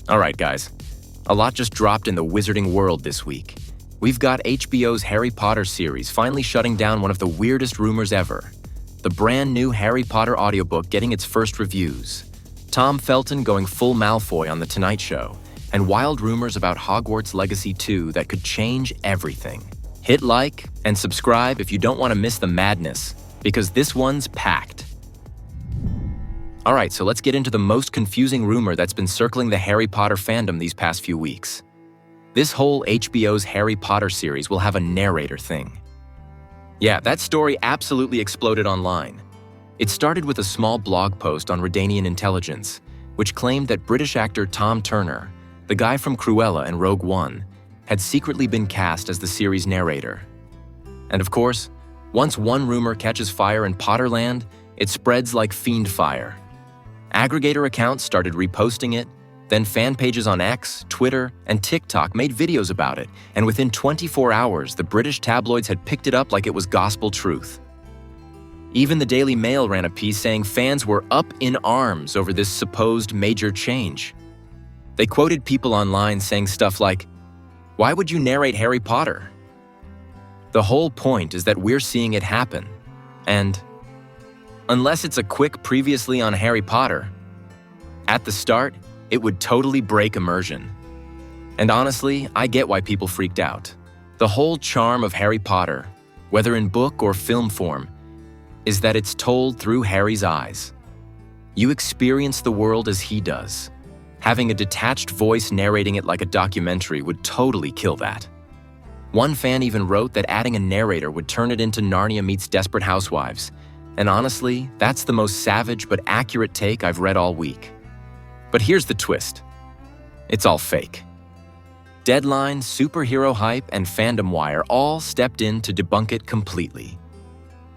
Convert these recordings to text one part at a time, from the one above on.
Alright guys, a lot just dropped in the wizarding world this week. We've got HBO's Harry Potter series finally shutting down one of the weirdest rumors ever. The brand new Harry Potter audiobook getting its first reviews. Tom Felton going full Malfoy on The Tonight Show, and wild rumors about Hogwarts Legacy II that could change everything. Hit like and subscribe if you don't want to miss the madness, because this one's packed. Alright, so let's get into the most confusing rumor that's been circling the Harry Potter fandom these past few weeks. This whole HBO's Harry Potter series will have a narrator thing. Yeah, that story absolutely exploded online. It started with a small blog post on Redanian Intelligence, which claimed that British actor Tom Turner, the guy from Cruella and Rogue One, had secretly been cast as the series' narrator. And of course, once one rumor catches fire in Potterland, it spreads like fiend fire. Aggregator accounts started reposting it, then fan pages on X, Twitter, and TikTok made videos about it, and within 24 hours, the British tabloids had picked it up like it was gospel truth. Even the Daily Mail ran a piece saying fans were up in arms over this supposed major change. They quoted people online saying stuff like, "Why would you narrate Harry Potter?" The whole point is that we're seeing it happen, and unless it's a quick previously on Harry Potter, at the start, it would totally break immersion. And honestly, I get why people freaked out. The whole charm of Harry Potter, whether in book or film form, is that it's told through Harry's eyes. You experience the world as he does. Having a detached voice narrating it like a documentary would totally kill that. One fan even wrote that adding a narrator would turn it into Narnia meets Desperate Housewives, and honestly, that's the most savage but accurate take I've read all week. But here's the twist. It's all fake. Deadline, Superhero Hype, and Fandom Wire all stepped in to debunk it completely.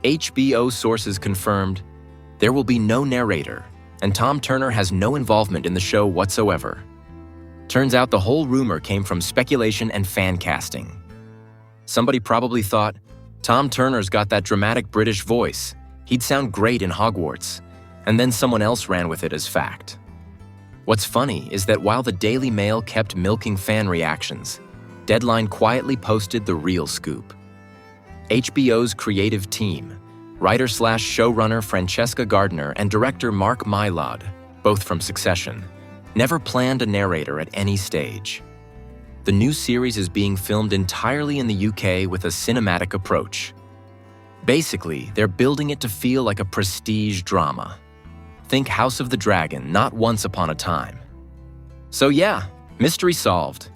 HBO sources confirmed there will be no narrator, and Tom Turner has no involvement in the show whatsoever. Turns out the whole rumor came from speculation and fan casting. Somebody probably thought, Tom Turner's got that dramatic British voice. He'd sound great in Hogwarts. And then someone else ran with it as fact. What's funny is that while the Daily Mail kept milking fan reactions, Deadline quietly posted the real scoop. HBO's creative team, writer/showrunner Francesca Gardner and director Mark Mylod, both from Succession, never planned a narrator at any stage. The new series is being filmed entirely in the UK with a cinematic approach. Basically, they're building it to feel like a prestige drama. Think House of the Dragon, not Once Upon a Time. So yeah, mystery solved.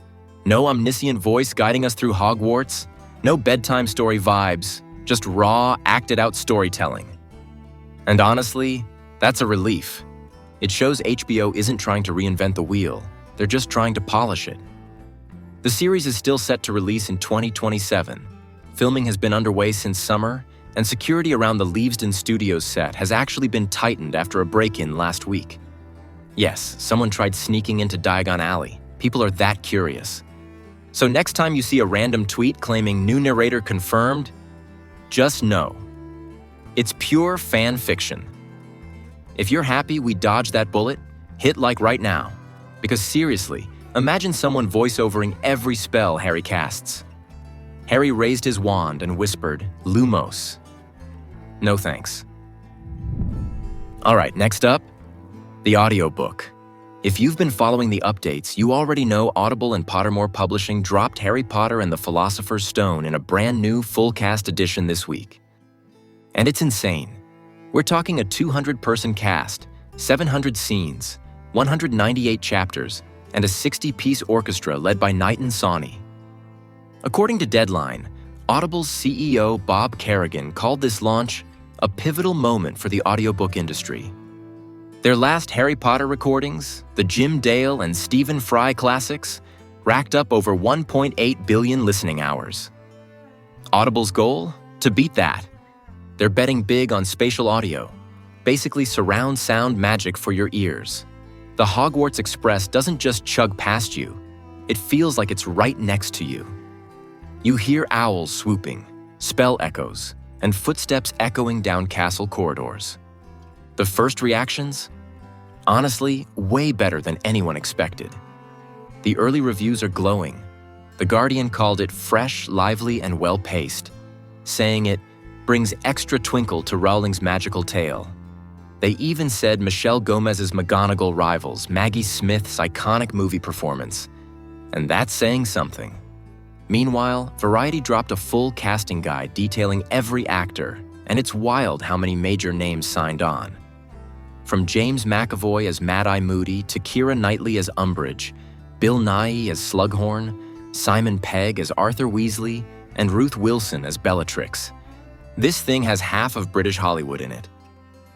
No omniscient voice guiding us through Hogwarts, no bedtime story vibes, just raw, acted-out storytelling. And honestly, that's a relief. It shows HBO isn't trying to reinvent the wheel, they're just trying to polish it. The series is still set to release in 2027. Filming has been underway since summer, and security around the Leavesden Studios set has actually been tightened after a break-in last week. Yes, someone tried sneaking into Diagon Alley. People are that curious. So next time you see a random tweet claiming new narrator confirmed, just know, it's pure fan fiction. If you're happy we dodged that bullet, hit like right now. Because seriously, imagine someone voiceovering every spell Harry casts. Harry raised his wand and whispered, "Lumos." No thanks. Alright, next up, the audiobook. If you've been following the updates, you already know Audible and Pottermore Publishing dropped Harry Potter and the Philosopher's Stone in a brand new full-cast edition this week. And it's insane. We're talking a 200-person cast, 700 scenes, 198 chapters, and a 60-piece orchestra led by Knight and Sawney. According to Deadline, Audible's CEO Bob Kerrigan called this launch a pivotal moment for the audiobook industry. Their last Harry Potter recordings, the Jim Dale and Stephen Fry classics, racked up over 1.8 billion listening hours. Audible's goal? To beat that. They're betting big on spatial audio, basically surround sound magic for your ears. The Hogwarts Express doesn't just chug past you, it feels like it's right next to you. You hear owls swooping, spell echoes, and footsteps echoing down castle corridors. The first reactions? Honestly, way better than anyone expected. The early reviews are glowing. The Guardian called it fresh, lively, and well-paced, saying it brings extra twinkle to Rowling's magical tale. They even said Michelle Gomez's McGonagall rivals Maggie Smith's iconic movie performance, and that's saying something. Meanwhile, Variety dropped a full casting guide detailing every actor, and it's wild how many major names signed on. From James McAvoy as Mad-Eye Moody to Keira Knightley as Umbridge, Bill Nighy as Slughorn, Simon Pegg as Arthur Weasley, and Ruth Wilson as Bellatrix. This thing has half of British Hollywood in it.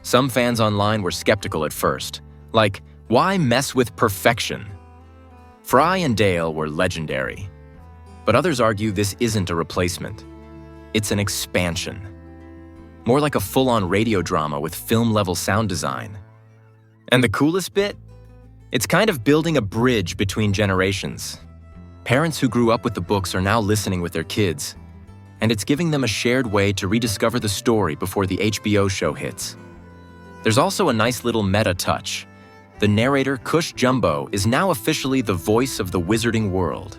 Some fans online were skeptical at first, like, why mess with perfection? Fry and Dale were legendary. But others argue this isn't a replacement. It's an expansion. More like a full-on radio drama with film-level sound design. And the coolest bit? It's kind of building a bridge between generations. Parents who grew up with the books are now listening with their kids, and it's giving them a shared way to rediscover the story before the HBO show hits. There's also a nice little meta touch. The narrator, Cush Jumbo, is now officially the voice of the wizarding world.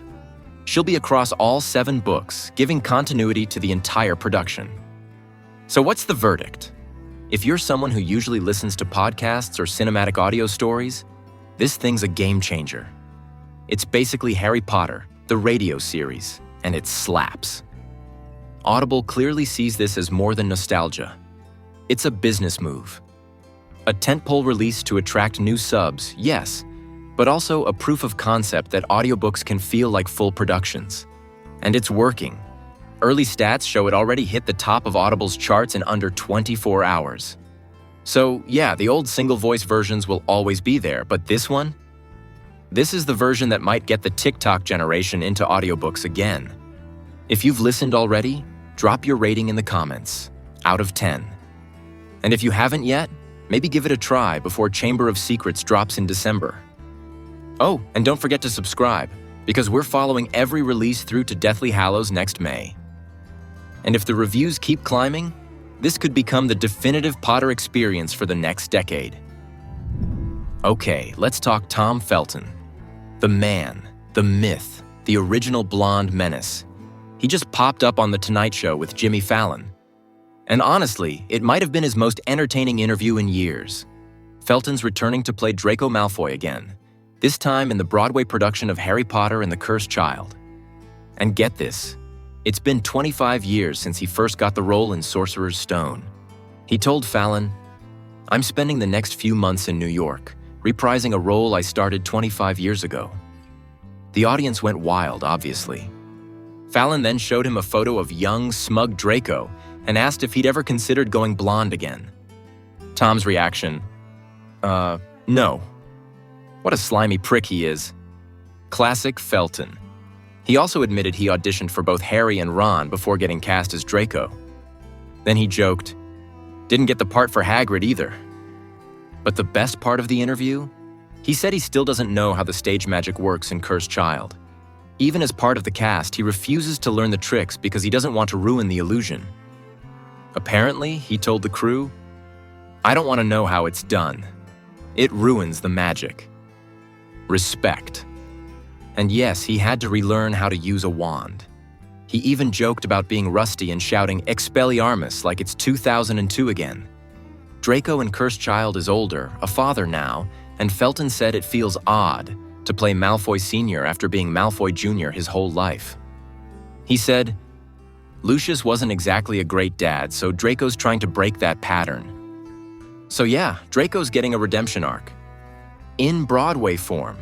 She'll be across all 7 books, giving continuity to the entire production. So what's the verdict? If you're someone who usually listens to podcasts or cinematic audio stories, this thing's a game changer. It's basically Harry Potter, the radio series, and it slaps. Audible clearly sees this as more than nostalgia. It's a business move. A tentpole release to attract new subs, yes, but also a proof of concept that audiobooks can feel like full productions. And it's working. Early stats show it already hit the top of Audible's charts in under 24 hours. So yeah, the old single-voice versions will always be there, but this one? This is the version that might get the TikTok generation into audiobooks again. If you've listened already, drop your rating in the comments, out of 10. And if you haven't yet, maybe give it a try before Chamber of Secrets drops in December. Oh, and don't forget to subscribe, because we're following every release through to Deathly Hallows next May. And if the reviews keep climbing, this could become the definitive Potter experience for the next decade. Okay, let's talk Tom Felton. The man, the myth, the original blonde menace. He just popped up on The Tonight Show with Jimmy Fallon. And honestly, it might have been his most entertaining interview in years. Felton's returning to play Draco Malfoy again, this time in the Broadway production of Harry Potter and the Cursed Child. And get this, it's been 25 years since he first got the role in Sorcerer's Stone. He told Fallon, "I'm spending the next few months in New York, reprising a role I started 25 years ago." The audience went wild, obviously. Fallon then showed him a photo of young, smug Draco and asked if he'd ever considered going blonde again. Tom's reaction, no. What a slimy prick he is. Classic Felton. He also admitted he auditioned for both Harry and Ron before getting cast as Draco. Then he joked, didn't get the part for Hagrid either. But the best part of the interview? He said he still doesn't know how the stage magic works in Cursed Child. Even as part of the cast, he refuses to learn the tricks because he doesn't want to ruin the illusion. Apparently, he told the crew, "I don't want to know how it's done. It ruins the magic." Respect. And yes, he had to relearn how to use a wand. He even joked about being rusty and shouting Expelliarmus like it's 2002 again. Draco in Cursed Child is older, a father now, and Felton said it feels odd to play Malfoy Sr. after being Malfoy Jr. his whole life. He said, Lucius wasn't exactly a great dad, so Draco's trying to break that pattern. So yeah, Draco's getting a redemption arc. In Broadway form.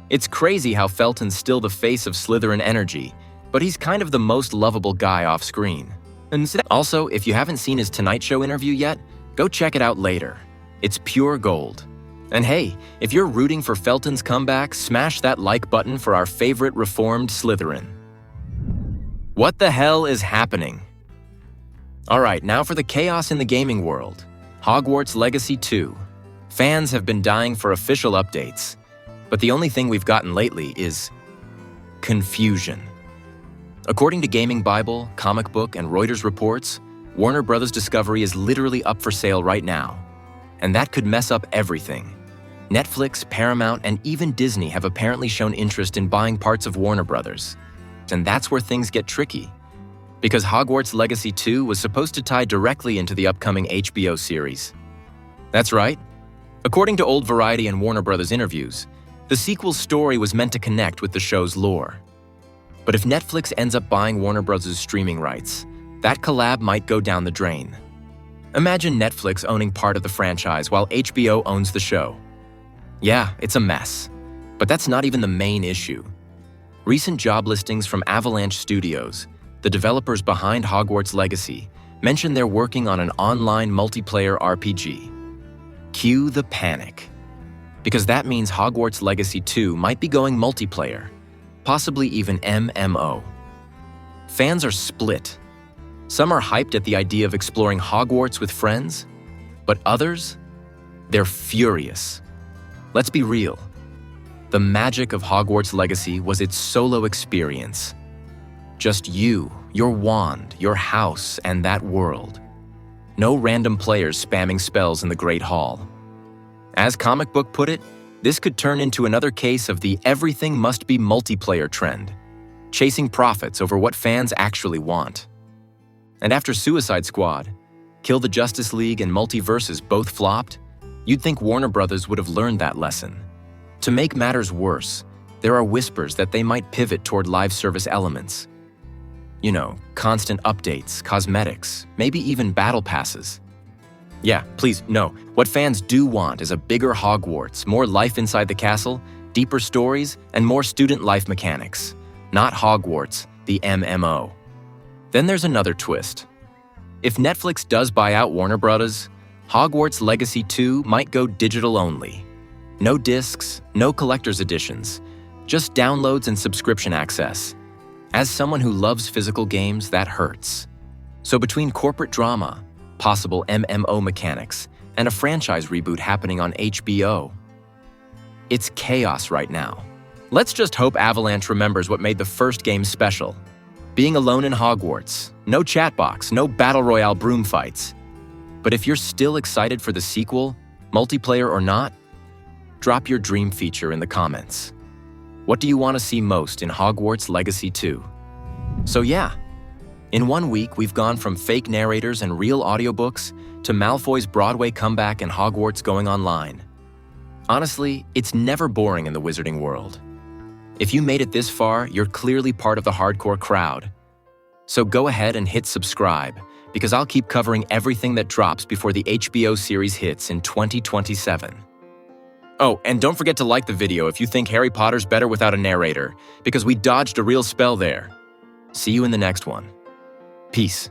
It's crazy how Felton's still the face of Slytherin energy, but he's kind of the most lovable guy off screen. And also, if you haven't seen his Tonight Show interview yet, go check it out later. It's pure gold. And hey, if you're rooting for Felton's comeback, smash that like button for our favorite reformed Slytherin. What the hell is happening? Alright, now for the chaos in the gaming world. Hogwarts Legacy II. Fans have been dying for official updates, but the only thing we've gotten lately is confusion. According to Gaming Bible, Comic Book, and Reuters reports, Warner Bros. Discovery is literally up for sale right now, and that could mess up everything. Netflix, Paramount, and even Disney have apparently shown interest in buying parts of Warner Brothers. And that's where things get tricky, because Hogwarts Legacy II was supposed to tie directly into the upcoming HBO series. That's right. According to Old Variety and Warner Brothers interviews, the sequel's story was meant to connect with the show's lore. But if Netflix ends up buying Warner Brothers' streaming rights, that collab might go down the drain. Imagine Netflix owning part of the franchise while HBO owns the show. Yeah, it's a mess. But that's not even the main issue. Recent job listings from Avalanche Studios, the developers behind Hogwarts Legacy, mention they're working on an online multiplayer RPG. Cue the panic. Because that means Hogwarts Legacy II might be going multiplayer, possibly even MMO. Fans are split. Some are hyped at the idea of exploring Hogwarts with friends, but others, they're furious. Let's be real. The magic of Hogwarts Legacy was its solo experience. Just you, your wand, your house, and that world. No random players spamming spells in the Great Hall. As Comic Book put it, this could turn into another case of the everything must be multiplayer trend, chasing profits over what fans actually want. And after Suicide Squad, Kill the Justice League, and Multiverses both flopped, you'd think Warner Brothers would have learned that lesson. To make matters worse, there are whispers that they might pivot toward live service elements. You know, constant updates, cosmetics, maybe even battle passes. Yeah, please, no. What fans do want is a bigger Hogwarts, more life inside the castle, deeper stories, and more student life mechanics. Not Hogwarts, the MMO. Then there's another twist. If Netflix does buy out Warner Brothers, Hogwarts Legacy II might go digital only. No discs, no collector's editions, just downloads and subscription access. As someone who loves physical games, that hurts. So between corporate drama, possible MMO mechanics, and a franchise reboot happening on HBO, it's chaos right now. Let's just hope Avalanche remembers what made the first game special. Being alone in Hogwarts, no chat box, no battle royale broom fights. But if you're still excited for the sequel, multiplayer or not, drop your dream feature in the comments. What do you want to see most in Hogwarts Legacy 2? So yeah, in 1 week we've gone from fake narrators and real audiobooks to Malfoy's Broadway comeback and Hogwarts going online. Honestly, it's never boring in the wizarding world. If you made it this far, you're clearly part of the hardcore crowd. So go ahead and hit subscribe, because I'll keep covering everything that drops before the HBO series hits in 2027. Oh, and don't forget to like the video if you think Harry Potter's better without a narrator, because we dodged a real spell there. See you in the next one. Peace.